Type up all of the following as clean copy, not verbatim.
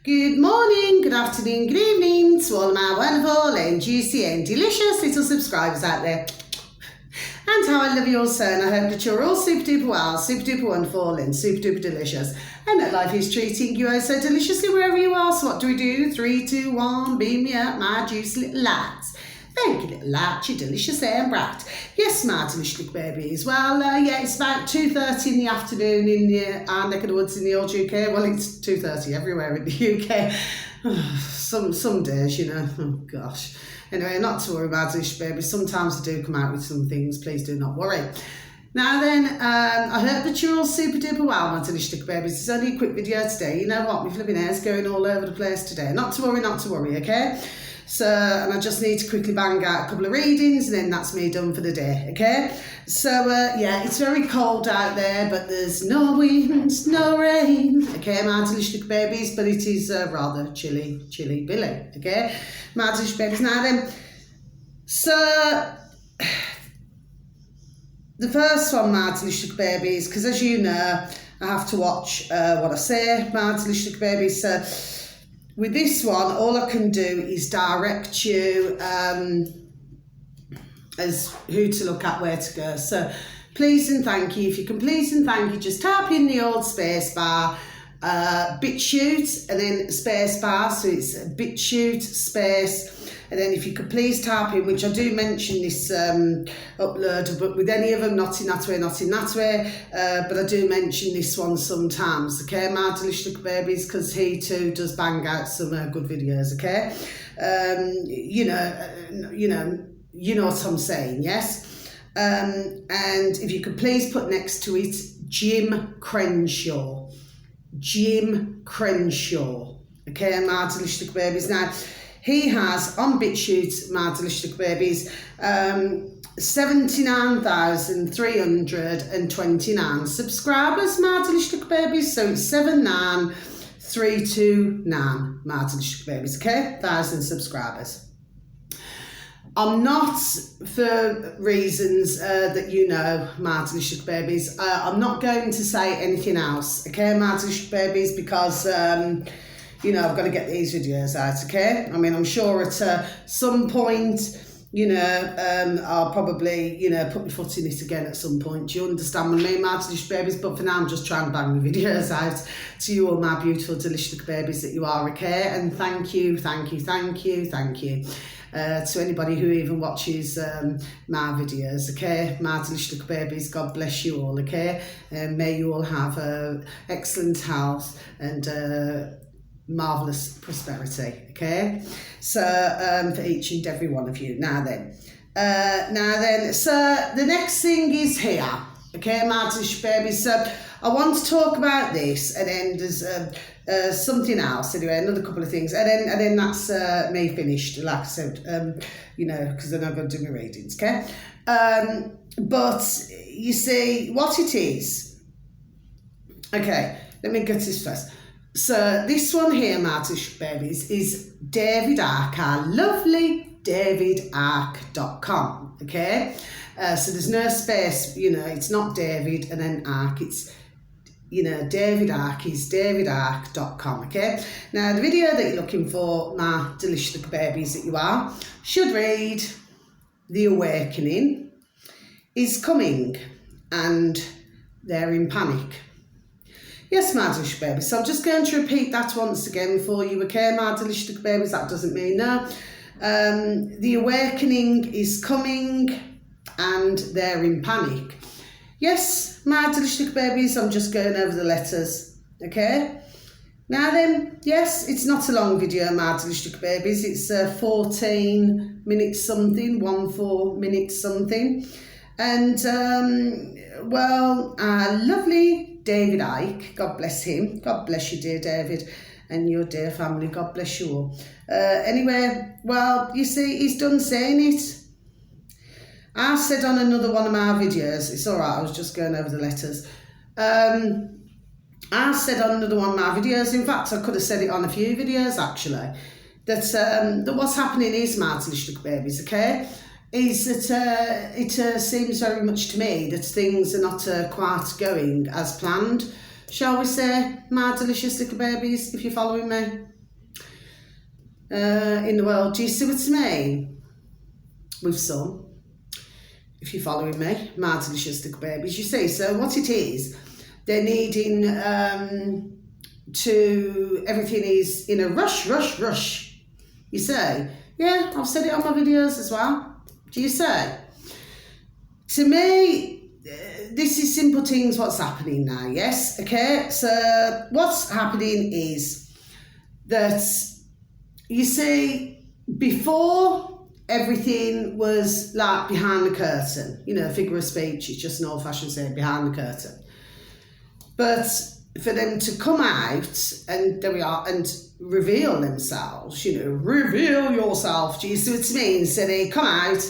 Good morning, good afternoon, good evening to all my wonderful and juicy and delicious little subscribers out there. And how I love you all so, and I hope that you're all super duper well, super duper wonderful and super duper delicious, and that life is treating you oh so deliciously wherever you are. So what do we do? 3, 2, 1, beam me up, my juicy little lads. Thank you, little lad, you're delicious and bright. Yes, my delicious little babies. Well, yeah, it's about 2:30 in the afternoon in our neck of the woods in the old UK. Well, it's 2:30 everywhere in the UK. Some days, you know, oh gosh. Anyway, not to worry about this, baby. Sometimes I do come out with some things. Please do not worry. Now then, I hope that you're all super duper well, my delicious babies. It's only a quick video today. You know what? My flipping hair's going all over the place today. Not to worry, okay? So, and I just need to quickly bang out a couple of readings and then that's me done for the day, okay? So, yeah, it's very cold out there, but there's no wind, no rain, okay, my delicious babies, but it is rather chilly billy, okay? My delicious babies. Now then, so, the first one, my delicious babies, because as you know, I have to watch what I say, my delicious babies, so with this one, all I can do is direct you as who to look at, where to go. So please and thank you. If you can please and thank you, just type in the old space bar, BitChute, and then space bar. So it's BitChute space. And then if you could please type in, which I do mention this upload, but with any of them, not in that way, but I do mention this one sometimes, okay, my delicious babies, because he too does bang out some good videos, okay? You know what I'm saying, yes? And if you could please put next to it, Jim Crenshaw, okay, my delicious babies. Now, he has, on BitChute, my delicious babies, 79,329 subscribers, my delicious babies. So it's 79329, my delicious babies, okay? 1,000 subscribers. I'm not, for reasons that you know, my delicious babies, I'm not going to say anything else, okay, my delicious babies, because you know, I've got to get these videos out, okay? I mean, I'm sure at some point, you know, I'll probably, you know, put my foot in it again at some point. Do you understand what I mean, my delicious babies? But for now, I'm just trying to bang the videos out to you all, my beautiful, delicious babies that you are, okay? And thank you. To anybody who even watches my videos, okay? My delicious babies, God bless you all, okay? May you all have excellent health and marvellous prosperity, okay? So for each and every one of you. Now then, so the next thing is here, okay, my delicious babies. So I want to talk about this, and then there's something else, anyway, another couple of things, and then that's me finished, like I said, you know, because then I'm going to do my readings, okay? But you see what it is. Okay, let me get this first. So this one here, my delicious babies, is David Ark, our lovely davidark.com, okay? So there's no space, you know, it's not David and then Ark, it's, you know, David Ark is davidark.com, okay? Now, the video that you're looking for, my delicious babies that you are, should read, The Awakening is coming and they're in panic. Yes, my delicious babies. So I'm just going to repeat that once again for you, okay, my delicious babies? That doesn't mean no. The awakening is coming and they're in panic. Yes, my delicious babies, I'm just going over the letters, okay? Now then, yes, it's not a long video, my delicious babies. It's 14 minutes something, 14 minutes something. And, well, lovely David Icke, God bless him. God bless you, dear David, and your dear family. God bless you all. Anyway, well, you see, he's done saying it. I said on another one of my videos, it's all right, I was just going over the letters. I said on another one of my videos, in fact, I could have said it on a few videos, actually, that what's happening is, my delicious babies, okay? Is that it seems very much to me that things are not quite going as planned, shall we say, my delicious little babies, if you're following me. in the world. Do you see what I mean? With some, if you're following me, my delicious little babies, you see. So what it is, they're needing to, everything is in a rush. You say, yeah, I've said it on my videos as well. Do you say? To me, this is simple things what's happening now, yes? Okay, so what's happening is that, you see, before everything was like behind the curtain, you know, figure of speech, it's just an old-fashioned saying, behind the curtain. But for them to come out, and there we are, and reveal themselves, you know, reveal yourself, do you see what I mean? So they come out,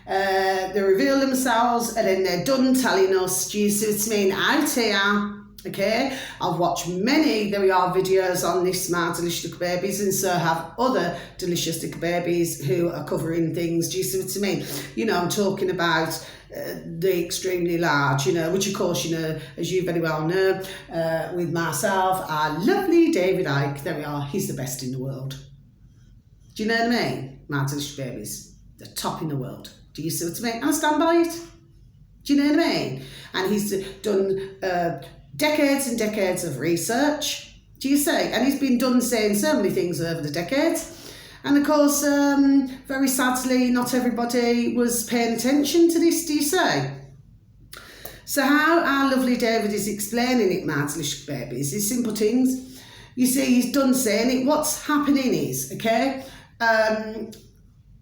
they reveal themselves, and then they're done telling us, do you see what I mean, out here, okay? I've watched many, there we are, videos on this, my delicious little babies, and so have other delicious little babies who are covering things, do you see what I mean? You know, I'm talking about the extremely large, you know, which of course, you know, as you very well know, with myself, our lovely David Icke, there we are, he's the best in the world. Do you know what I mean? My delicious babies, the top in the world. Do you see what I mean? And I stand by it. Do you know what I mean? And he's done decades and decades of research, do you say? And he's been done saying so many things over the decades. And of course, very sadly, not everybody was paying attention to this, do you say? So how our lovely David is explaining it, my delicious babies, is simple things. You see, he's done saying it. What's happening is, okay,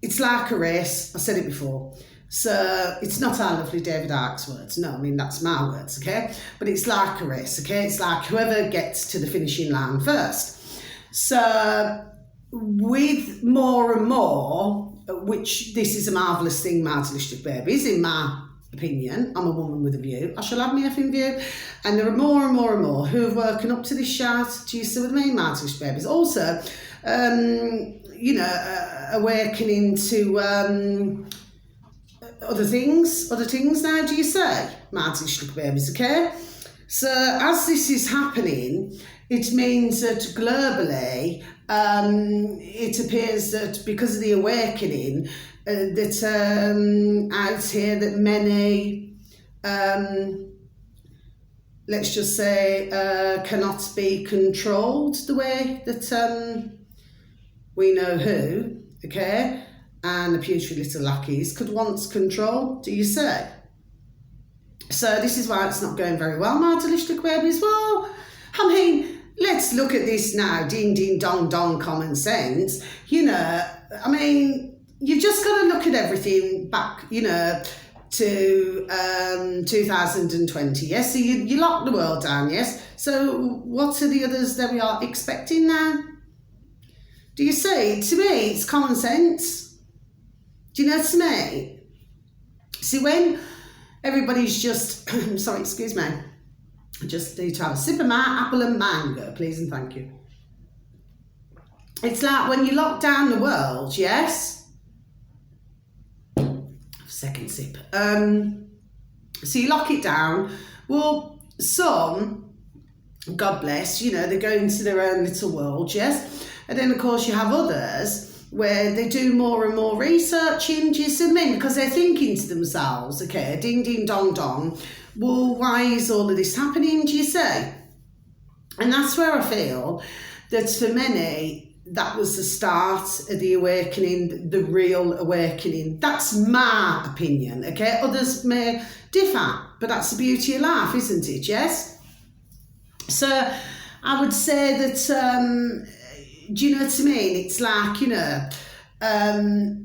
it's like a race. I said it before. So it's not our lovely David Icke's words. No, I mean, that's my words, okay? But it's like a race, okay? It's like whoever gets to the finishing line first. So with more and more, which this is a marvellous thing, my delicious babies, in my opinion, I'm a woman with a view, I shall have my effing view, and there are more and more and more who have woken up to this shout, do you see what I mean, my delicious babies? Also, you know, awakening to other things now, do you say, my delicious babies, okay? So as this is happening, it means that globally, it appears that because of the awakening, that out here that many, let's just say, cannot be controlled the way that we know who, okay, and the putrid little lackeys could once control, do you say? So this is why it's not going very well, my delicious babies. Well, I mean, let's look at this now, ding, ding, dong, dong, common sense. You know, I mean, you've just got to look at everything back, you know, to 2020, yes? So you locked the world down, yes? So what are the others that we are expecting now? Do you see? To me, it's common sense. Do you know what I mean? See, when everybody's just, sorry, excuse me, I just need to have a sip of my apple and mango, please and thank you. It's like when you lock down the world, yes? Second sip. So you lock it down. Well, some, God bless, you know, they go into their own little world, yes? And then, of course, you have others where they do more and more researching, do you see what I mean? Because they're thinking to themselves, okay, ding, ding, dong, dong, well, why is all of this happening, do you say? And that's where I feel that for many, that was the start of the awakening, the real awakening. That's my opinion, okay? Others may differ, but that's the beauty of life, isn't it, yes? So I would say that, do you know what I mean? It's like, you know,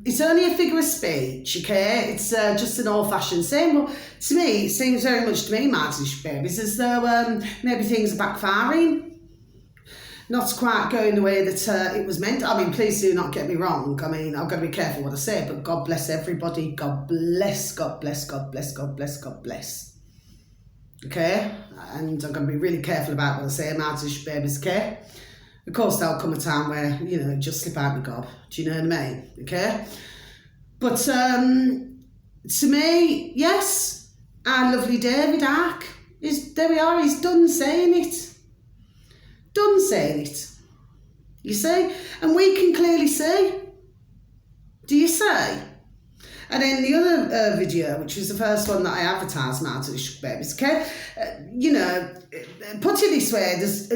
it's only a figure of speech, okay? It's just an old-fashioned saying. Well, to me, it seems very much to me, my delicious babies, as though maybe things are backfiring. Not quite going the way that it was meant. I mean, please do not get me wrong. I mean, I've got to be careful what I say, but God bless everybody. God bless, God bless, God bless, God bless, God bless. Okay? And I'm going to be really careful about what I say, my delicious babies, okay? Of course, there'll come a time where, you know, just slip out my gob. Do you know what I mean? Okay? But to me, yes, our lovely David Icke is, there we are, he's done saying it. Done saying it. You see? And we can clearly see. Do you see? And then the other video, which was the first one that I advertised now to the Sugar Babies, okay? Put it this way, there's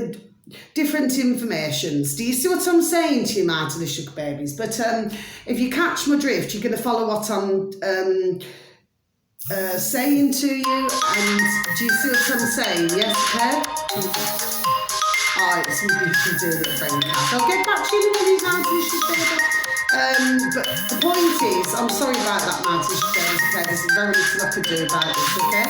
different informations. Do you see what I'm saying to you, now to the Sugar Babies? But if you catch my drift, you're going to follow what I'm saying to you. And do you see what I'm saying? Yes, okay? Alright, somebody should do a little friend cat. I'll get back to you in a minute, now to the Sugar Babies. But the point is, I'm sorry about that, Martin. Okay, there's very little I could do about this, okay?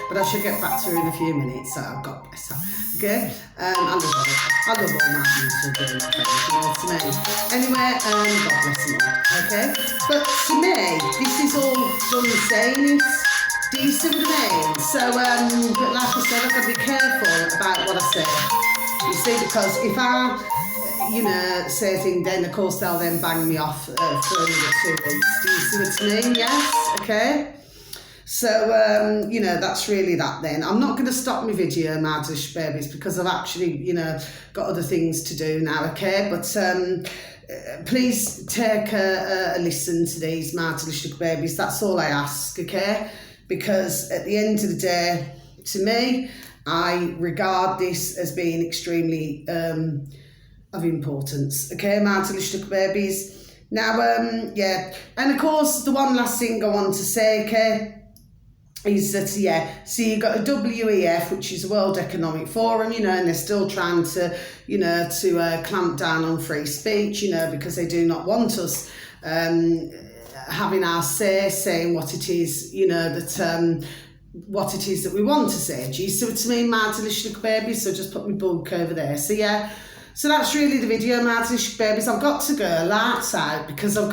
But I should get back to her in a few minutes, so God bless her, okay? I love all my beautiful girl friends, you know what I mean? Anyway, God bless them all, okay? But to me, this is all done saying it. Do you see what I mean? So, but like I said, I've got to be careful about what I say. You see, because if I say a thing, then of course they'll then bang me off for another 2 weeks. Do you see what I mean? Yes? Okay? So, that's really that then. I'm not going to stop my video, my Sugar Babies, because I've actually, got other things to do now, okay? But please take a listen to these, my Sugar Babies. That's all I ask, okay? Because at the end of the day, to me, I regard this as being extremely of importance, okay, my Sugar Babies. Now, and of course, the one last thing I want to say, okay, is that, so you've got a WEF, which is the World Economic Forum, and they're still trying to, to clamp down on free speech, because they do not want us having our say, saying what it is, that what it is that we want to say. Do you see what I mean, my Sugar Babies? So just put my book over there. So so that's really the video, my Sugar Babies. I've got to go lights out because I'll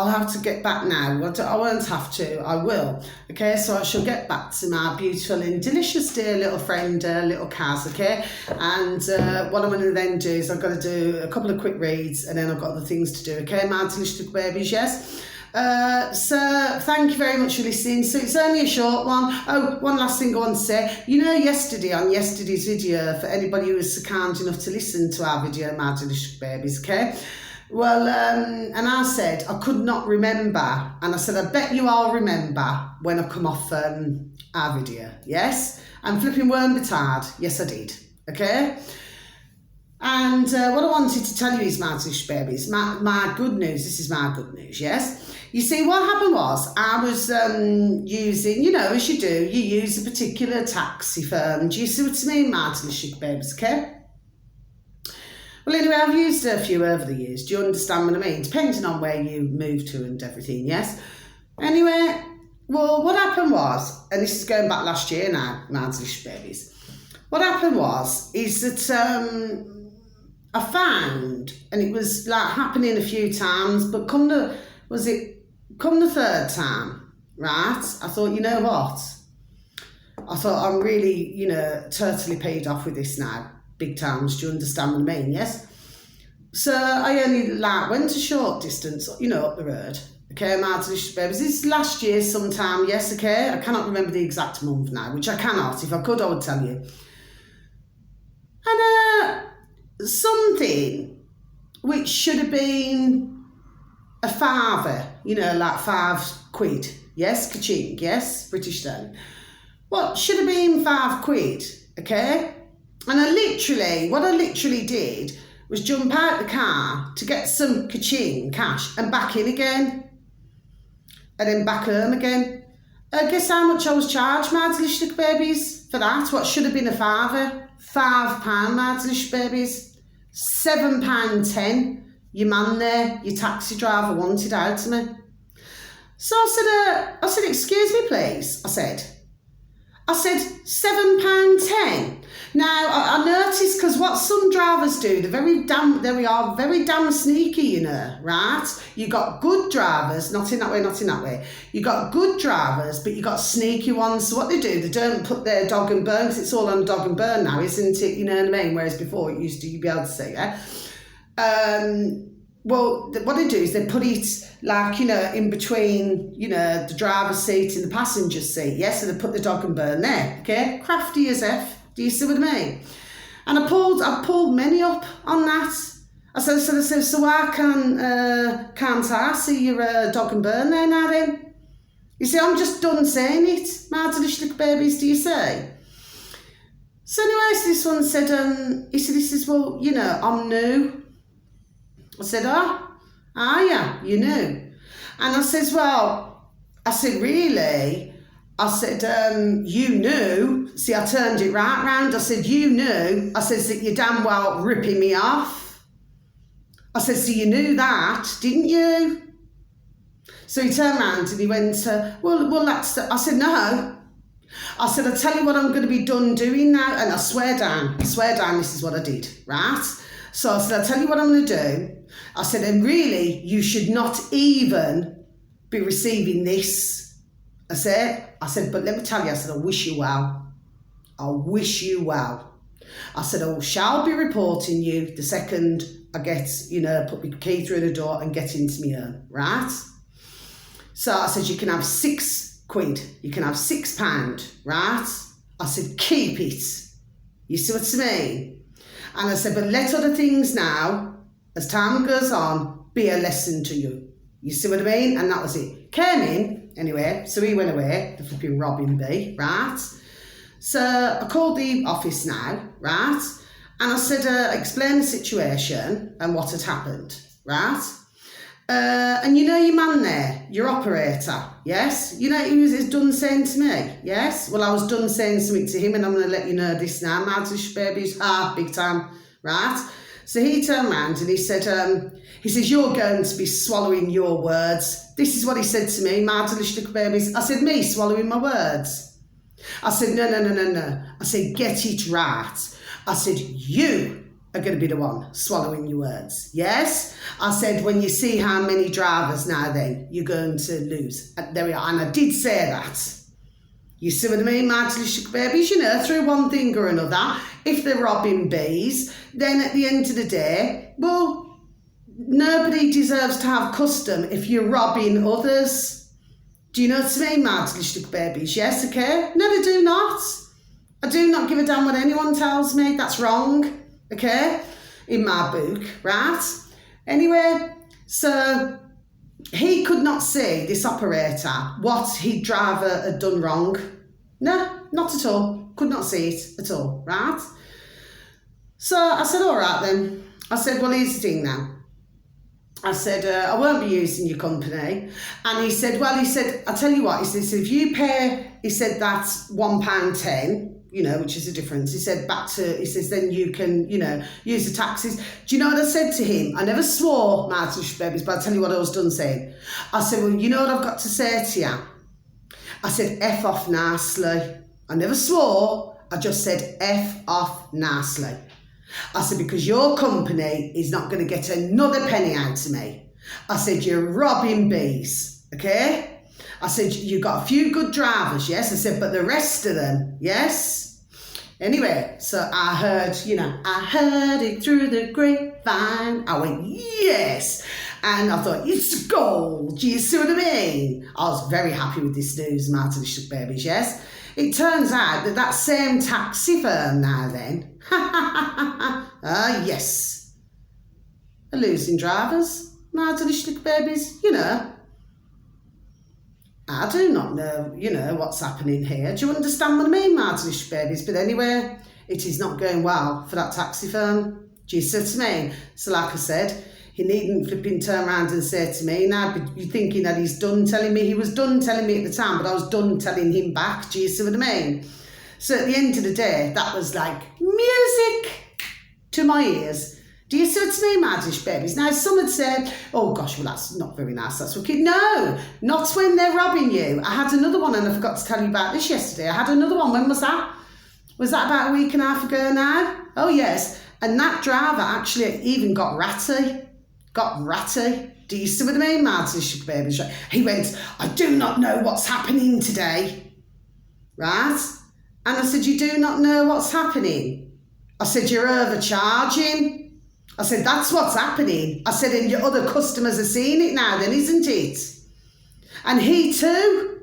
have to get back now. I won't have to, I will. Okay, so I shall get back to my beautiful and delicious dear little friend, little Kaz, okay? And what I'm going to then do is I've got to do a couple of quick reads and then I've got other things to do, okay, my Sugar Babies, yes? So thank you very much for listening. So it's only a short one. Oh, one last thing I want to say. Yesterday, on yesterday's video, for anybody who was so kind enough to listen to our video, my Sugar Babies, okay? Well, and I said I could not remember, and I said I bet you all remember when I come off our video. Yes, I'm flipping worm betard. Yes, I did. Okay. And what I wanted to tell you is, my Sugar Babies, my good news. This is my good news. Yes. You see, what happened was I was using, as you do, you use a particular taxi firm. Do you see what I mean, my Sugar Babies? Okay. Well, anyway, I've used a few over the years. Do you understand what I mean? Depending on where you move to and everything, yes? Anyway, well, what happened was, and this is going back last year now, my Sugar Babies. What happened is that I found, and it was like happening a few times, but come the third time, right? I thought, you know what? I thought I'm really, totally paid off with this now. Big times, do you understand what I mean? Yes. So I only went a short distance, up the road. Okay, my Sugar Babies. This is last year sometime. Yes, okay. I cannot remember the exact month now, which I cannot. If I could, I would tell you. And something which should have been a £5, like £5. Yes, ka-ching. Yes, British sterling. What should have been £5? Okay. And what I literally did was jump out the car to get some ka-ching cash and back in again. And then back home again. Guess how much I was charged, my Sugar Babies, for that? What should have been a £5? £5, my Sugar Babies. £7.10. Your man there, your taxi driver wanted out of me. So I said, excuse me, please. I said, £7.10. Now, I noticed, because what some drivers do, they are very damn sneaky, right? You got good drivers, not in that way. You got good drivers, but you got sneaky ones. So what they do, they don't put their dog and burn, because it's all on dog and burn now, isn't it? You know what I mean? Whereas before it used to, you'd be able to say, yeah? Well, what they do is they put it in between, the driver's seat and the passenger seat. Yes, so they put the dog and burn there. Okay, crafty as F. Do you see what I mean? And I pulled many up on that. I said, so why can't I see your dog and burn there now then? You see, I'm just done saying it. My delicious babies, do you say? So anyway, this one said, he says, well, you know, I'm new. I said, yeah, you knew. And I says, well, I said, really? I said, you knew. See, I turned it right round. I said, you knew. I said, that you're damn well ripping me off. I said, so you knew that, didn't you? So he turned around and he went, well, that's... I said, no. I said, I'll tell you what I'm going to be done doing now. And I swear down, this is what I did, right? So I said, I'll tell you what I'm going to do. I said, and really, you should not even be receiving this. I said, but let me tell you, I said, I wish you well. I wish you well. I said, I shall be reporting you the second I get, you know, put my key through the door and get into my urn, right? So I said, you can have £6. You can have £6, right? I said, keep it. You see what I mean? And I said, but let other things now, as time goes on, be a lesson to you. You see what I mean? And that was it. Came in, anyway, so he went away, the flipping Robin B, right? So I called the office now, right? And I said, explain the situation and what had happened, right? And you know your man there, your operator, yes? You know he was done saying to me, yes? Well, I was done saying something to him and I'm going to let you know this now. Madlish babies, big time, right? So he turned around and he said, you're going to be swallowing your words. This is what he said to me, Madlish babies. I said, me swallowing my words? I said, no. I said, get it right. I said, you are going to be the one swallowing your words, yes? I said, when you see how many drivers now then, you're going to lose. There we are, and I did say that. You see what I mean, my delicious babies? You know, through one thing or another, if they're robbing bees, then at the end of the day, well, nobody deserves to have custom if you're robbing others. Do you know what I mean, my delicious babies? Yes, okay? No, they do not. I do not give a damn what anyone tells me. That's wrong. Okay, in my book, right? Anyway, so he could not see, this operator, what his driver had done wrong. No, not at all. Could not see it at all, right? So I said, all right then. I said, well, here's the thing now. I said, I won't be using your company. And he said, I'll tell you what, he said, if you pay, he said, that's £1.10, you know, which is a difference. He said, then you can, you know, use the taxis. Do you know what I said to him? I never swore, Martin babies, but I'll tell you what I was done saying. I said, well, you know what I've got to say to you? I said, F off nicely. I never swore, I just said F off nicely. I said, because your company is not going to get another penny out of me. I said, you're robbing bees, okay? I said, you've got a few good drivers, yes? I said, but the rest of them, yes? Anyway, so I heard it through the grapevine. I went, yes. And I thought, it's gold. Do you see what I mean? I was very happy with this news, Martin Shook Babies, yes? It turns out that same taxi firm now then, yes, are losing drivers, Martin Shook Babies, you know. I do not know, you know, what's happening here. Do you understand what I mean, Martinish babies? But anyway, it is not going well for that taxi firm. Do you see what I mean? So like I said, he needn't flipping turn around and say to me, now you're thinking that he's done telling me. He was done telling me at the time, but I was done telling him back. Do you see what I mean? So at the end of the day, that was like music to my ears. Do you see what I mean, Martish babies? Now, some would say, oh gosh, well, that's not very nice, that's wicked. No, not when they're robbing you. I had another one, and I forgot to tell you about this yesterday. I had another one. When was that? Was that about a week and a half ago now? Oh, yes. And that driver actually even got ratty. Do you see what I mean, Martish babies? He went, I do not know what's happening today. Right? And I said, you do not know what's happening? I said, you're overcharging. I said, that's what's happening. I said, and your other customers are seeing it now then, isn't it? And he too.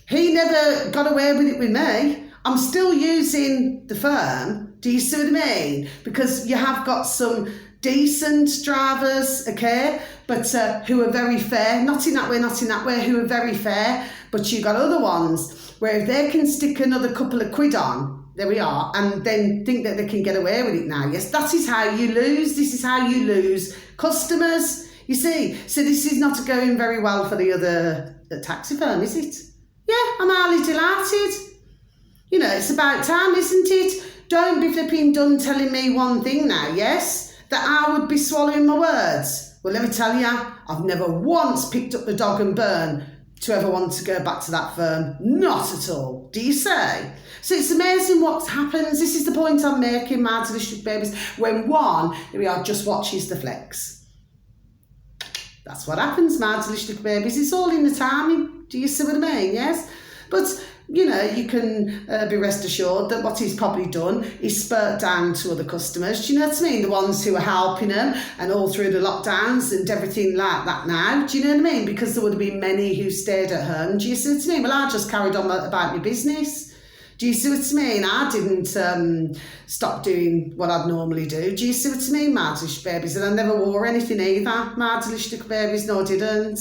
He never got away with it with me. I'm still using the firm, Do you see what I mean? Because you have got some decent drivers, okay, but who are very fair, not in that way, who are very fair, but you got other ones where if they can stick another couple of quid on, there we are, and then think that they can get away with it now. Yes, that is how you lose. This is how you lose customers, you see. So this is not going very well for the other taxi firm, is it? Yeah, I'm highly delighted. You know, it's about time, isn't it? Don't be flipping done telling me one thing now, yes? That I would be swallowing my words. Well, let me tell you, I've never once picked up the dog and burn to ever want to go back to that firm. Not at all. Do you say? So it's amazing what happens. This is the point I'm making, my delicious babies. When one, here we are, just watches the flex. That's what happens, my delicious babies. It's all in the timing. Do you see what I mean? Yes? But, you know, you can be rest assured that what he's probably done is spurt down to other customers. Do you know what I mean? The ones who are helping him and all through the lockdowns and everything like that now. Do you know what I mean? Because there would have been many who stayed at home. Do you see what I mean? Well, I just carried on about my business. Do you see what I mean? I didn't stop doing what I'd normally do. Do you see what I mean, my delicious babies? And I never wore anything either, my delicious babies. No, I didn't.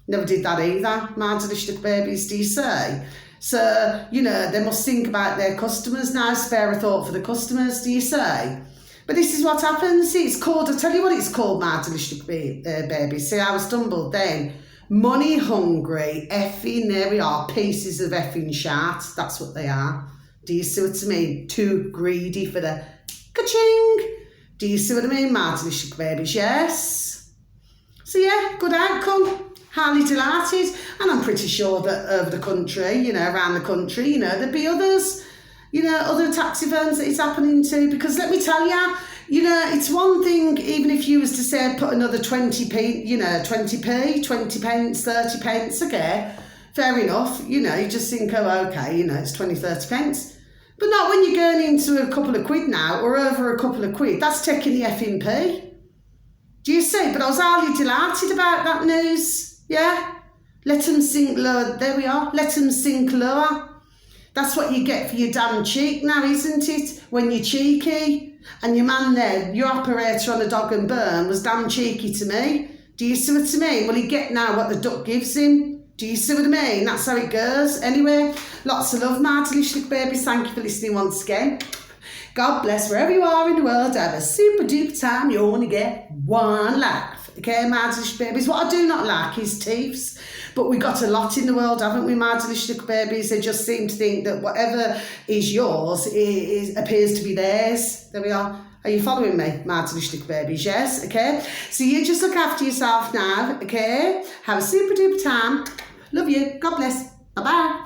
Never did that either, my delicious babies, do you say? So, you know, they must think about their customers now, spare a thought for the customers, do you say? But this is what happens. See, it's called, I'll tell you what it's called, my delicious babies. See, I was stumbled then. Money hungry, effing, there we are, pieces of effing shat. That's what they are. Do you see what I mean? Too greedy for the ka-ching. Do you see what I mean, my delicious babies? Yes. So yeah, good outcome. Highly delighted, and I'm pretty sure that over the country, you know, around the country, you know, there'd be others, you know, other taxi firms that it's happening to, because let me tell you, you know, it's one thing even if you was to say put another 20p, you know, 20p, 20 pence, 30 pence, okay, fair enough, you know, you just think, oh, okay, you know, it's 20, 30 pence, but not when you're going into a couple of quid now, or over a couple of quid, that's taking the effing p. Do you see? But I was highly delighted about that news. Yeah, let them sink lower. There we are. Let them sink lower. That's what you get for your damn cheek now, isn't it? When you're cheeky. And your man there, your operator on a dog and burn, was damn cheeky to me. Do you see what I mean? Well, he get now what the duck gives him. Do you see what I mean? That's how it goes. Anyway, lots of love, my delicious babies. Thank you for listening once again. God bless wherever you are in the world. Have a super duper time. You only get one life. Okay, my delicious babies. What I do not like is thieves. But we got a lot in the world, haven't we, my delicious babies? They just seem to think that whatever is yours appears to be theirs. There we are. Are you following me, my delicious babies? Yes, okay. So you just look after yourself now, okay? Have a super duper time. Love you. God bless. Bye-bye.